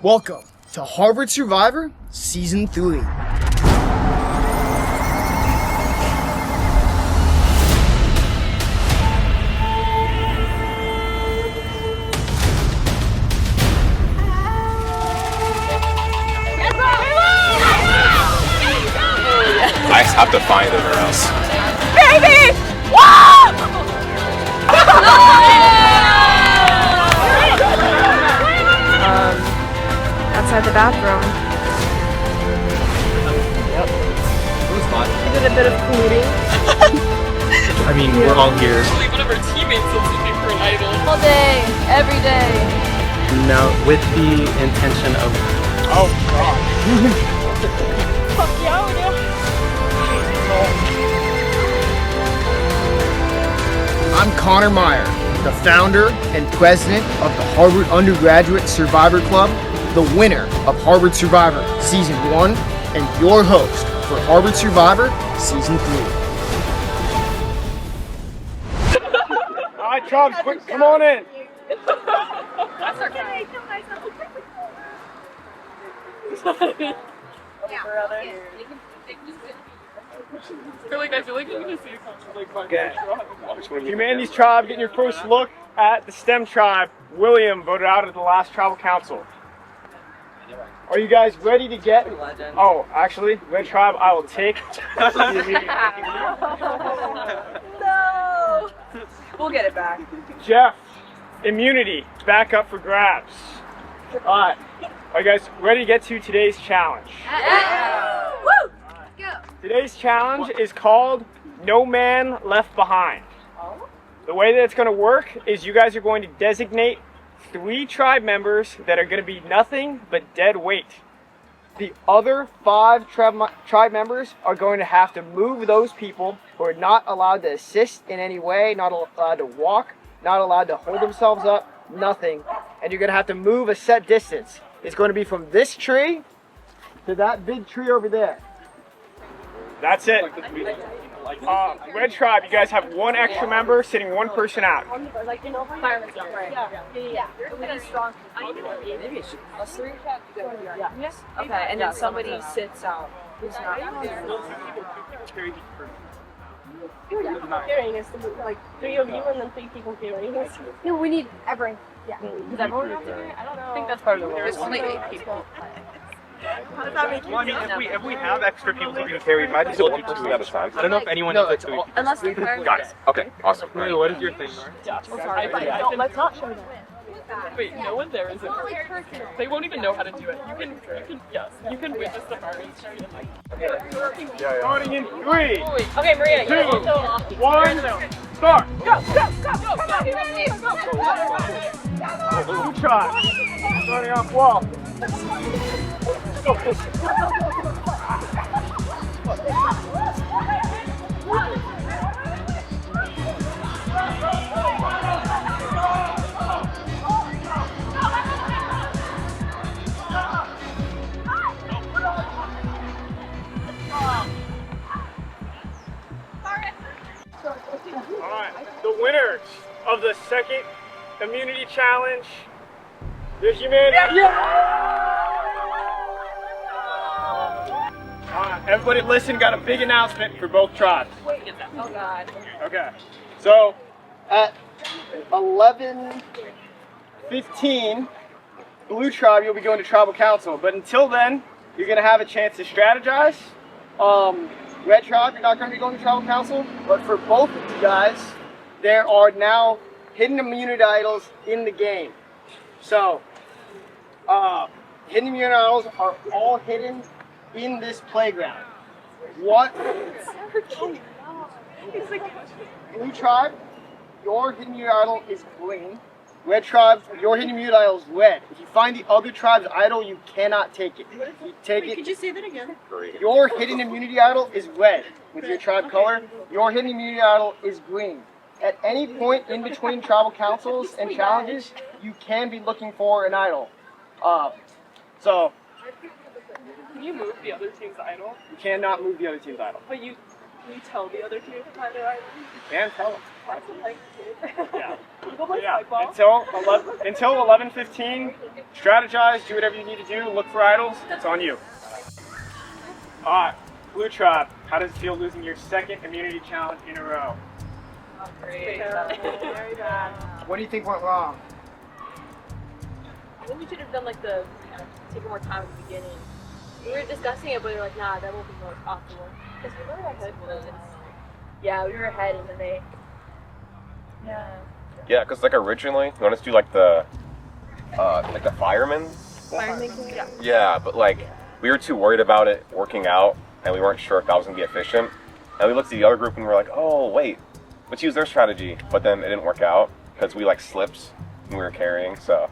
Welcome to Harvard Survivor Season 3. I have to find it or else. Baby! Whoa! Outside the bathroom. Yep. It was fun. Did a bit of colluding. I mean, we're all here. Actually, one of our teammates was looking for an idol. All day, every day. Now, with the intention of... Oh, God. Fuck yeah, we do. I'm Connor Meyer, the founder and president of the Harvard Undergraduate Survivor Club, the winner of Harvard Survivor Season 1, and your host for Harvard Survivor Season 3. All right, Chubbs, quick, come on in. That's okay. I feel like you're gonna see a Okay. Humanities Tribe, getting your first look at the STEM tribe. William voted out at the last tribal council. Are you guys ready to get? Oh, actually, Red Tribe, I will take. No! We'll get it back. Jeff, immunity, back up for grabs. All right. Are you guys ready to get to today's challenge? Woo! Today's challenge is called No Man Left Behind. The way that it's going to work is you guys are going to designate 3 tribe members that are going to be nothing but dead weight. The other 5 tribe members are going to have to move those people who are not allowed to assist in any way, not allowed to walk, not allowed to hold themselves up, nothing. And you're going to have to move a set distance. It's going to be from this tree to that big tree over there. That's it. Red Tribe, you guys have 1 extra member sitting 1 person out. Okay, and then somebody sits out. Who's not? carrying us. Like 3 of you and then 3 people carrying us. No, we need everyone. Yeah. Does everyone have to do it? I don't know. I think that's part of the rule. There's only 8 people. How does that make you Well, I mean, if we have extra people who can carry, might just Still do one person at a time. I don't know if anyone No, needs it's like all- Unless they fire. Got it. Okay, awesome. Maria, what is your thing, Nora? No, let's not show them. Wait, no one there is it. They won't even know how to do it. You can witness the firing. Starting in 3, Okay, Maria, 2, you're also 1, start. Blue Tribe, starting off wall. Alright, the winners of the second immunity challenge, the humanity. Alright, everybody listen, got a big announcement for both tribes. Oh God. Okay, so at 11:15, Blue Tribe, you'll be going to Tribal Council. But until then, you're going to have a chance to strategize. Red Tribe, you're not going to be going to Tribal Council. But for both of you guys, there are now hidden immunity idols in the game. So, hidden immunity idols are all hidden in this playground. What? Blue Tribe, your hidden immunity idol is green. Red Tribe, your hidden immunity idol is red. If you find the other tribe's idol, you cannot take it. You take it. Could you say that again? Your hidden immunity idol is red with your tribe color. Your hidden immunity idol is green. At any point in between tribal councils and challenges, you can be looking for an idol. So Can you move the other team's idol? you cannot move the other team's idol. But you tell the other team to find their idol? You can tell them. Yeah. Go play Yeah. spikeball. Until 11:15, strategize, do whatever you need to do, look for idols. It's on you. All right, Blue Tribe. How does it feel losing your second immunity challenge in a row? Very bad. What do you think went wrong? I think we should have done like taken more time at the beginning. We were discussing it, but we were like, nah, that won't be more optimal. Because we were ahead for this. Yeah, we were ahead, and then they. Yeah. Yeah, because like originally, you want us to do like the firemen. Fireman, yeah. Yeah, but like we were too worried about it working out, and we weren't sure if that was gonna be efficient. And we looked at the other group and we were like, oh wait, let's use their strategy. But then it didn't work out because we like slipped when we were carrying. So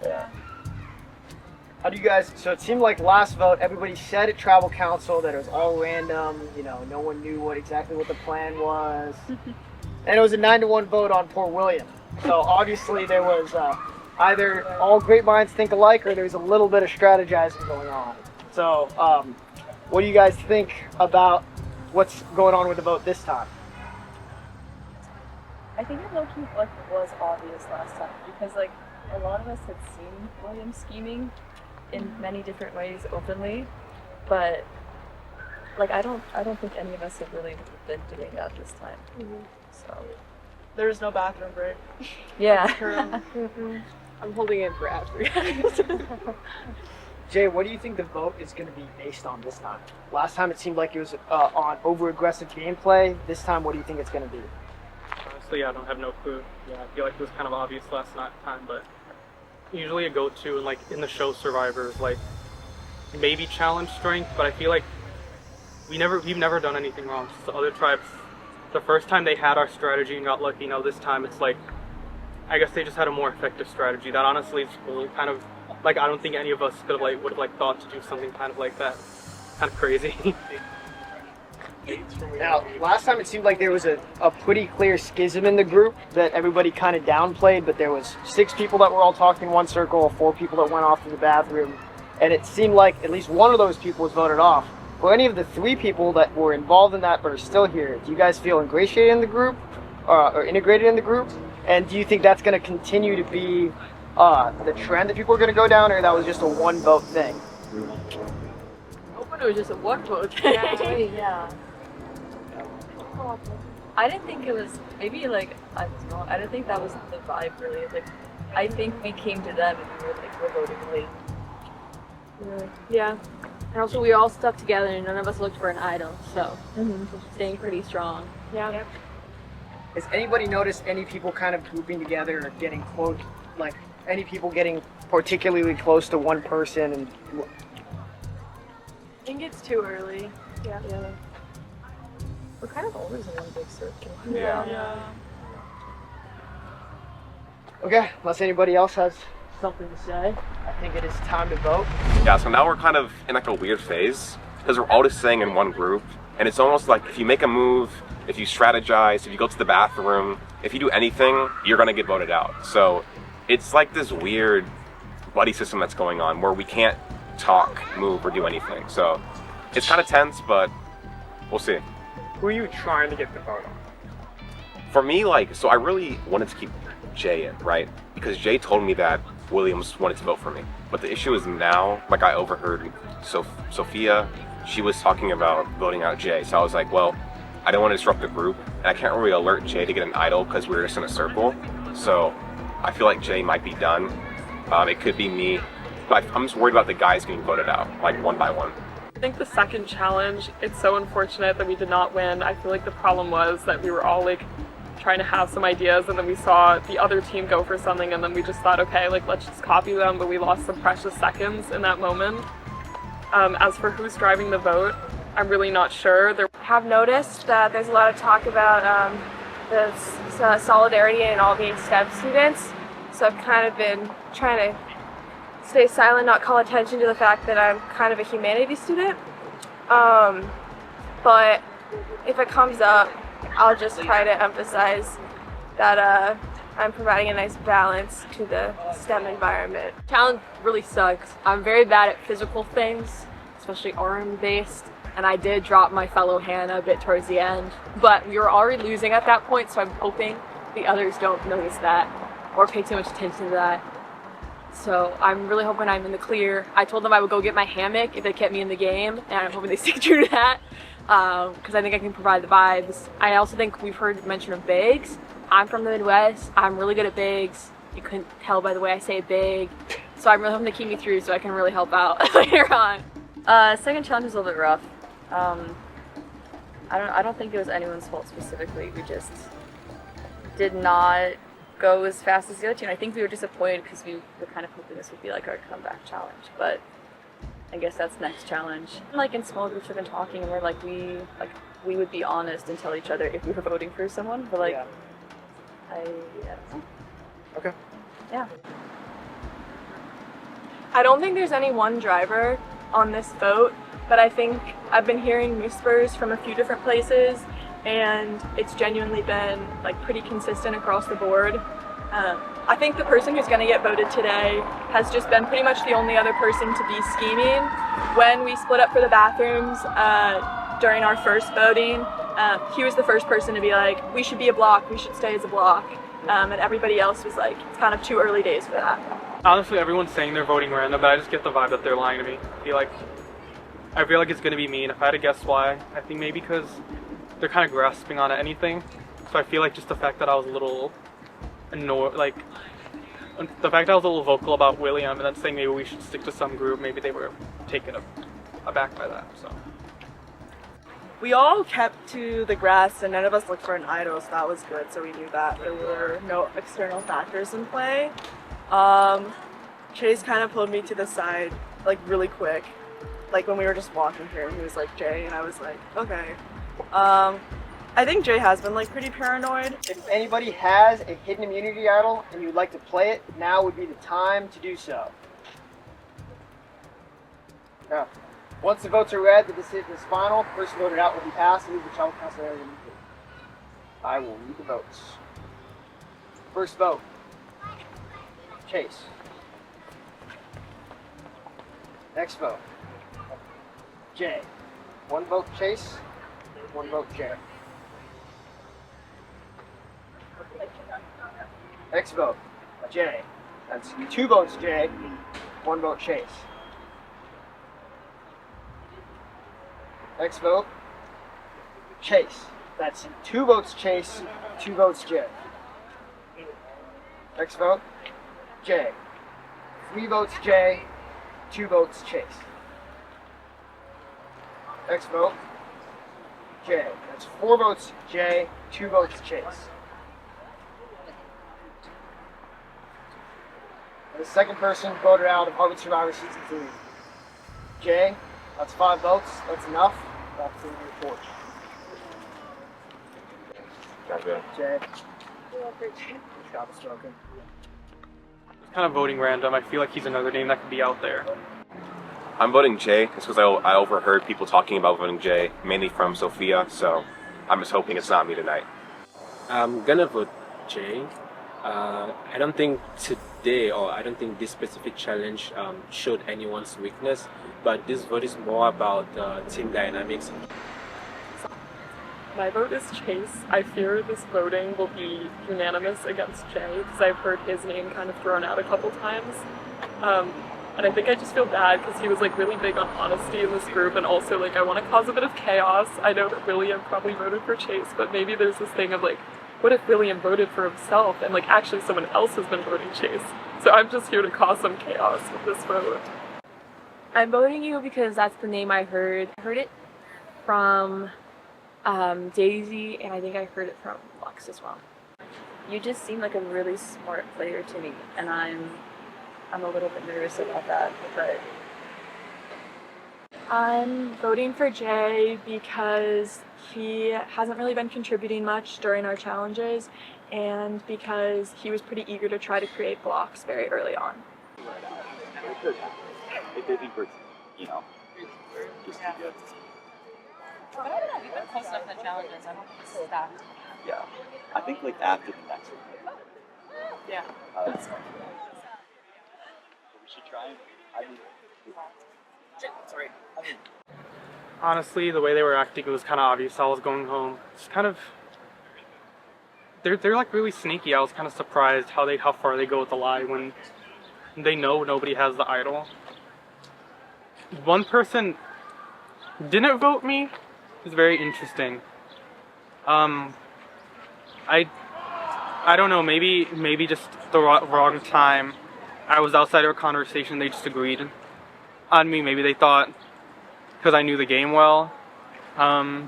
yeah. How do you guys, so it seemed like last vote, everybody said at tribal council that it was all random, you know, no one knew exactly what the plan was. And it was a 9-1 vote on poor William. So obviously there was either all great minds think alike or there's a little bit of strategizing going on. So what do you guys think about what's going on with the vote this time? I think it low-key was obvious last time because like a lot of us had seen William scheming in many different ways openly, but like I don't think any of us have really been doing that this time. So There's no bathroom break. yeah. I'm holding it for after, guys. Jay, what do you think the vote is going to be based on this time? Last time it seemed like it was on over-aggressive gameplay. This time, what do you think it's going to be? Honestly, I don't have no clue. Yeah, I feel like it was kind of obvious last time, but usually a go-to and like in the show Survivors, like maybe challenge strength, but I feel like we've never done anything wrong. Just the other tribes, the first time they had our strategy and got lucky. Now this time it's like, I guess they just had a more effective strategy. That honestly is really kind of like I don't think any of us would have thought to do something kind of like that. Kind of crazy. Now, last time it seemed like there was a pretty clear schism in the group that everybody kind of downplayed, but there was 6 people that were all talking in one circle, 4 people that went off to the bathroom, and it seemed like at least one of those people was voted off. For any of the 3 people that were involved in that but are still here, do you guys feel ingratiated in the group or integrated in the group? And do you think that's going to continue to be the trend that people are going to go down, or that was just a 1-vote thing? It was just a one vote. Yeah. I didn't think it was maybe like I was wrong. I didn't think that was the vibe really. Like I think we came to them and we were like we're voting late. Yeah. And also we all stuck together and none of us looked for an idol, so staying pretty strong. Yeah. Has anybody noticed any people kind of grouping together or getting close, like any people getting particularly close to one person? And I think it's too early. Yeah. We're kind of always in one big circle. Yeah. okay, unless anybody else has something to say, I think it is time to vote. Yeah, so now we're kind of in like a weird phase because we're all just staying in one group, and it's almost like if you make a move, if you strategize, if you go to the bathroom, if you do anything, you're gonna get voted out. So it's like this weird buddy system that's going on where we can't talk, move, or do anything. So it's kind of tense, but we'll see. Who are you trying to get the vote on? For me, like, so I really wanted to keep Jay in, right? Because Jay told me that Williams wanted to vote for me. But the issue is now, like I overheard Sophia, she was talking about voting out Jay. So I was like, well, I don't want to disrupt the group, and I can't really alert Jay to get an idol because we're just in a circle. So I feel like Jay might be done. It could be me, but I'm just worried about the guys getting voted out, like one by one. I think the second challenge, it's so unfortunate that we did not win. I feel like the problem was that we were all like trying to have some ideas and then we saw the other team go for something and then we just thought, okay, like let's just copy them, but we lost some precious seconds in that moment. As for who's driving the vote, I'm really not sure. Have noticed that there's a lot of talk about the solidarity and all being STEM students. So I've kind of been trying to stay silent, not call attention to the fact that I'm kind of a humanities student. But if it comes up, I'll just try to emphasize that I'm providing a nice balance to the STEM environment. Challenge really sucks. I'm very bad at physical things, especially arm-based. and I did drop my fellow Hannah a bit towards the end, but we were already losing at that point, so I'm hoping the others don't notice that or pay too much attention to that. So I'm really hoping I'm in the clear. I told them I would go get my hammock if they kept me in the game, and I'm hoping they stick true to that, because I think I can provide the vibes. I also think we've heard mention of bigs. I'm from the Midwest. I'm really good at bigs. You couldn't tell by the way I say big. So I'm really hoping to keep me through so I can really help out later on. Second challenge was a little bit rough. I don't think it was anyone's fault specifically. We just did not go as fast as the other team. I think we were disappointed because we were kind of hoping this would be like our comeback challenge, but I guess that's next challenge. Like in small groups we've been talking and we're like we would be honest and tell each other if we were voting for someone, but like I don't know. Okay. Yeah. I don't think there's any one driver on this vote, but I think I've been hearing whispers from a few different places, and it's genuinely been like pretty consistent across the board. I think the person who's going to get voted today has just been pretty much the only other person to be scheming. When we split up for the bathrooms during our first voting, he was the first person to be like, we should be a block, we should stay as a block. And everybody else was like, it's kind of too early days for that. Honestly, everyone's saying they're voting random, but I just get the vibe that they're lying to me. I feel like it's going to be me, and if I had to guess why, I think maybe because they're kind of grasping on anything. So I feel like just the fact that I was a little annoyed, like, the fact that I was a little vocal about William and then saying maybe we should stick to some group, maybe they were taken aback by that, so. We all kept to the grass and none of us looked for an idol, so that was good. So we knew that there were no external factors in play. Chase kind of pulled me to the side, like really quick. Like when we were just walking here, he was like, Jay, and I was like, okay. I think Jay has been like pretty paranoid. If anybody has a hidden immunity idol and you'd like to play it, now would be the time to do so. Now, once the votes are read, the decision is final. Person voted out will be passed and leave the tribal council area immediately. I will read the votes. First vote, Chase. Next vote, Jay. One vote Chase, one vote Jay. Next vote, Jay. That's 2 votes Jay, 1 vote Chase. Next vote, Chase. That's 2 votes Chase, 2 votes Jay. Next vote, Jay. 3 votes Jay, 2 votes Chase. Next vote, Jay. That's 4 votes Jay, 2 votes Chase. And the second person voted out of Harvard Survivor Season 3. Jay, that's 5 votes. That's enough. That's in the report. Jay. Job is spoken. Kind of voting random. I feel like he's another name that could be out there. I'm voting Jay. It's because I overheard people talking about voting Jay, mainly from Sophia, so I'm just hoping it's not me tonight. I'm gonna vote Jay. I don't think today, or I don't think this specific challenge showed anyone's weakness, but this vote is more about team dynamics. My vote is Chase. I fear this voting will be unanimous against Jay because I've heard his name kind of thrown out a couple times. And I think I just feel bad because he was like really big on honesty in this group, and also like I want to cause a bit of chaos. I know that William probably voted for Chase, but maybe there's this thing of like, what if William voted for himself and like actually someone else has been voting Chase? So I'm just here to cause some chaos with this vote. I'm voting you because that's the name I heard. I heard it from Daisy, and I think I heard it from Lux as well. You just seem like a really smart player to me, and I'm a little bit nervous about that, but I'm voting for Jay because he hasn't really been contributing much during our challenges, and because he was pretty eager to try to create blocks very early on. If they think we're, just too good. But I don't know, we've been close enough to the challenges. I don't think this is that. Yeah. I think like after the next one. Yeah. We should try. honestly, the way they were acting, it was kind of obvious I was going home. It's kind of, they're like really sneaky. I was kind of surprised how far they go with the lie when they know nobody has the idol. One person didn't vote me. It's very interesting. I don't know, maybe just the wrong time. I was outside of a conversation, they just agreed on me. Maybe they thought because I knew the game well. I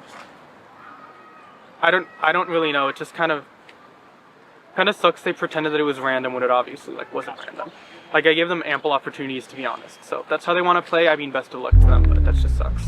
don't really know. It just kind of sucks they pretended that it was random when it obviously like wasn't random. Like I gave them ample opportunities, to be honest. So if that's how they want to play, I mean, best of luck to them, but that just sucks.